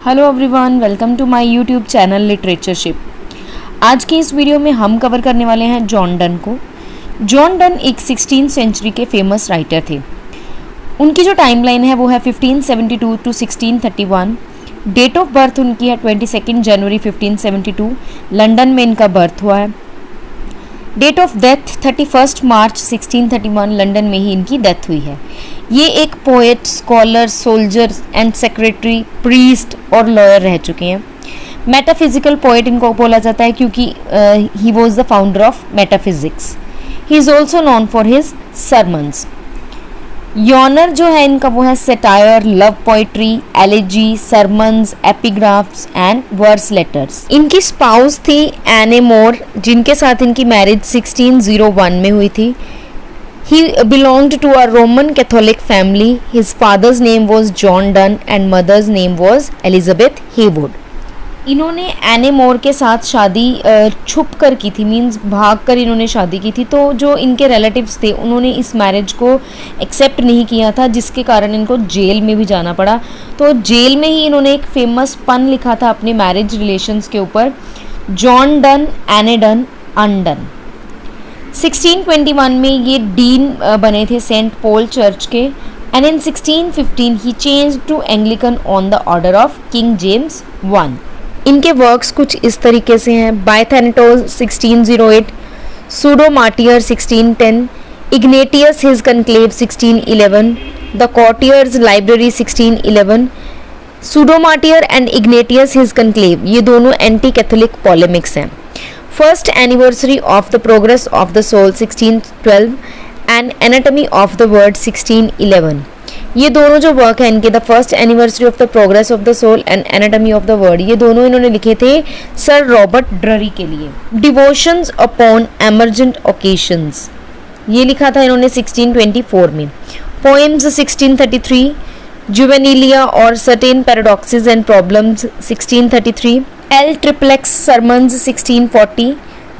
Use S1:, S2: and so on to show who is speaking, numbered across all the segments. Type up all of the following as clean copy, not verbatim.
S1: Hello everyone, welcome to my YouTube channel Literatureship. आज की इस वीडियो में हम कवर करने वाले हैं जॉन डन को। जॉन डन एक 16th सेंचुरी के फेमस राइटर थे। उनकी जो टाइमलाइन है वो है 1572 टू 1631। डेट ऑफ बर्थ उनकी है 22 जनवरी 1572, लंदन में इनका बर्थ हुआ है। Date of death 31 March 1631, London में ही इनकी डेथ हुई है। ये एक poet, scholar, soldier and secretary, priest और लॉयर रह चुके हैं। मेटाफिजिकल पोएट इनको बोला जाता है क्योंकि he was the founder of metaphysics. He is also known for his sermons. Genre जो है इनका वो है satire, love poetry, elegy, sermons, epigraphs and verse letters. इनकी स्पाउस थी एने मोर, जिनके साथ इनकी मैरिज 1601 में हुई थी। He belonged to a Roman Catholic family. His father's name was John Donne and mother's name was Elizabeth Heywood. इन्होंने एने मोर के साथ शादी छुप कर की थी, मीन्स भाग कर इन्होंने शादी की थी। तो जो इनके रिलेटिव्स थे उन्होंने इस मैरिज को एक्सेप्ट नहीं किया था, जिसके कारण इनको जेल में भी जाना पड़ा। तो जेल में ही इन्होंने एक फेमस पन लिखा था अपने मैरिज रिलेशंस के ऊपर, John Donne, Anne Donne, undone. 1621 में ये डीन बने थे सेंट पॉल चर्च के, and in 1615 he change to Anglican on the order of King James I। इनके वर्क्स कुछ इस तरीके से हैं: Biathanatos 1608, pseudo martyr 1610, Ignatius his conclave 1611, the courtier's library 1611। Pseudo martyr and Ignatius his conclave ये दोनों anti Catholic polemics हैं। First anniversary of the progress of the soul 1612 and anatomy of the world 1611। ये दोनों जो work है इनके, the first anniversary of the progress of the soul and anatomy of the world, ये दोनों इन्होंने लिखे थे सर रॉबर्ट ड्ररी के लिए। डिवोशंस अपॉन एमरजेंट ओकेशंस ये लिखा था इन्होंने 1624 में। पोएम्स 1633, जुवेनिलिया और certain paradoxes and problems 1633, L triplex sermons 1640,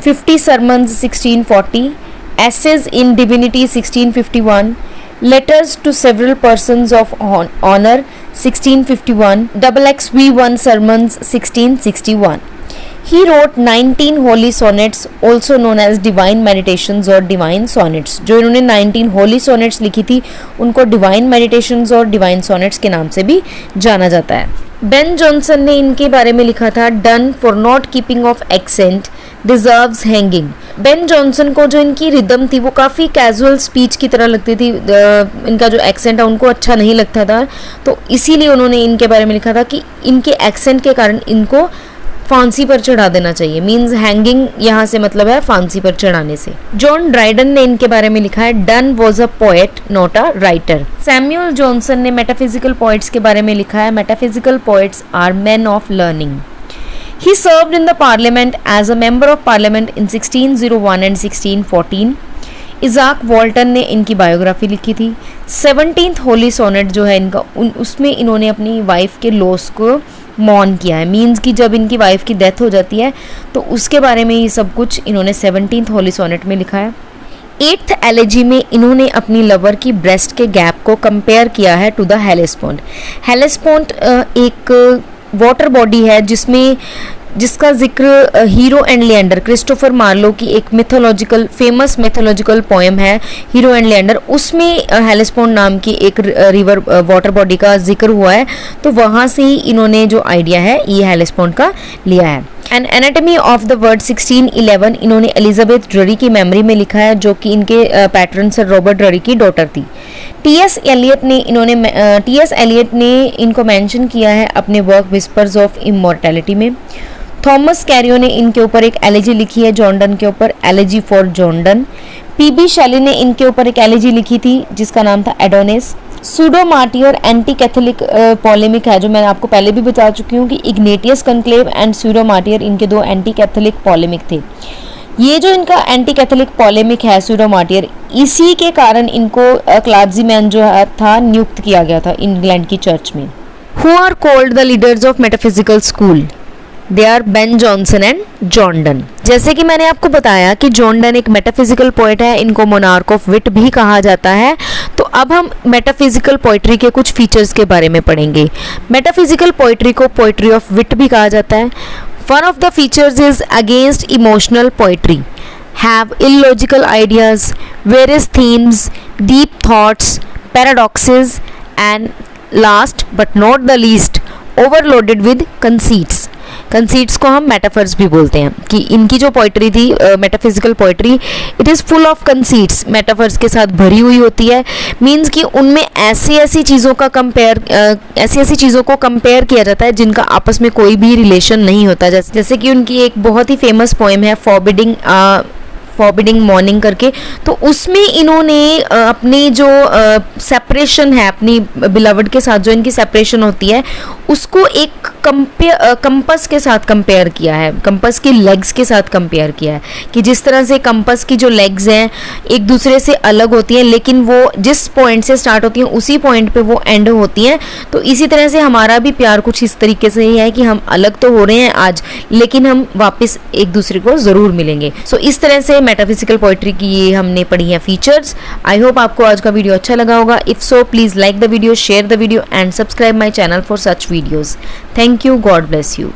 S1: 50 sermons 1640, essays in divinity 1651, letters to several persons of honour 1651, XXV1 sermons 1661। He wrote 19 holy sonnets, also known as divine meditations और divine sonnets। जो इन्होंने 19 holy sonnets लिखी थी उनको divine meditations और divine sonnets के नाम से भी जाना जाता है। बेन जॉनसन ने इनके बारे में लिखा था, done for not keeping of accent deserves hanging. Ben Jonson को जो इनकी रिदम थी वो काफ़ी कैजुअल स्पीच की तरह लगती थी, इनका जो एक्सेंट है उनको अच्छा नहीं लगता था, तो इसीलिए उन्होंने इनके बारे में लिखा था कि इनके एक्सेंट के कारण इनको फांसी पर चढ़ा देना चाहिए। मीन्स हैंगिंग यहाँ से मतलब है फांसी पर चढ़ाने से। जॉन ड्राइडन ने इनके बारे में लिखा है, Donne was a poet not a writer. Samuel Johnson ने मेटाफिजिकल पोएट्स के बारे में लिखा है, metaphysical poets are men of learning. He served in the parliament as a member of parliament in 1601 and 1614। इज़ाक वॉल्टन ने इनकी बायोग्राफी लिखी थी। 17th होली सोनेट जो है इनका, उसमें इन्होंने अपनी वाइफ के लॉस को मौन किया है। मीन्स कि जब इनकी वाइफ की डेथ हो जाती है तो उसके बारे में ये सब कुछ इन्होंने 17th होली सोनेट में लिखा है। 8th एलेजी में इन्होंने अपनी लवर की ब्रेस्ट के गैप को कंपेयर किया है टू द हेलेस्पोंट। हेलेस्पोंट एक वाटर बॉडी है जिसका जिक्र Hero and Leander, Christopher Marlowe की एक फेमस मिथोलॉजिकल पोएम है हीरो एंड लिएंडर, उसमें हेलेस्पोंट नाम की एक रिवर वाटर बॉडी का जिक्र हुआ है। तो वहाँ से ही इन्होंने जो आइडिया है ये हेलेस्पोंट का लिया है। And anatomy of the world 1611 इन्होंने एलिजाबेथ ड्ररी की मेमोरी में लिखा है, जो कि इनके पैटर्न सर रॉबर्ट ड्ररी की डॉटर थी। टी.एस. एलियट ने इनको मेंशन किया है अपने वर्क विस्पर्स ऑफ इमॉर्टैलिटी में। थॉमस कैरियो ने इनके ऊपर एक एलेजी लिखी है जॉन डन के ऊपर, elegy for John Donne. P B. Shelley ने इनके ऊपर एक एलेजी लिखी थी जिसका नाम था Adonais. Pseudo martyr anti Catholic polemic है, जो मैं आपको पहले भी बता चुकी हूँ कि Ignatius conclave and pseudo martyr इनके दो एंटी कैथोलिक पॉलेमिक थे। ये जो इनका एंटी कैथोलिक पॉलेमिक है सूडो मार्टियर, इसी के कारण इनको क्लार्जीमैन जो था नियुक्त किया गया था इंग्लैंड की चर्च में। Who are called the leaders of metaphysical school? They are Ben Jonson and John Donne. जैसे कि मैंने आपको बताया कि जॉन डन एक मेटाफिजिकल पोएट है, इनको मोनार्क ऑफ विट भी कहा जाता है। तो अब हम मेटाफिजिकल पोइट्री के कुछ फीचर्स के बारे में पढ़ेंगे। मेटाफिजिकल पोइट्री को पोइट्री ऑफ विट भी कहा जाता है। One of the features is against emotional poetry, have illogical ideas, various themes, deep thoughts, paradoxes, and last but not the least, overloaded with conceits. Conceits को हम मेटाफर्स भी बोलते हैं कि इनकी जो पोइट्री थी metaphysical poetry, it is full of conceits, metaphors के साथ भरी हुई होती है। मीन्स कि उनमें ऐसी चीज़ों को कंपेयर किया जाता है जिनका आपस में कोई भी रिलेशन नहीं होता। जैसे कि उनकी एक बहुत ही फेमस पोएम है फॉरबिडिंग मॉर्निंग करके, तो उसमें इन्होंने अपनी जो सेपरेशन है अपनी बिलवड के साथ, जो इनकी सेपरेशन होती है, उसको एक कंपस के साथ कंपेयर किया है, कंपस की लेग्स के साथ कंपेयर किया है कि जिस तरह से कंपस की जो लेग्स हैं एक दूसरे से अलग होती हैं, लेकिन वो जिस पॉइंट से स्टार्ट होती हैं उसी पॉइंट पे वो एंड होती हैं। तो इसी तरह से हमारा भी प्यार कुछ इस तरीके से ही है कि हम अलग तो हो रहे हैं आज, लेकिन हम वापस एक दूसरे को ज़रूर मिलेंगे। सो इस तरह से मेटाफिजिकल पोइट्री की ये हमने पढ़ी है फीचर्स। आई होप आपको आज का वीडियो अच्छा लगा होगा। If so please like the video, share the video and subscribe my channel for such videos. Thank you. God bless you.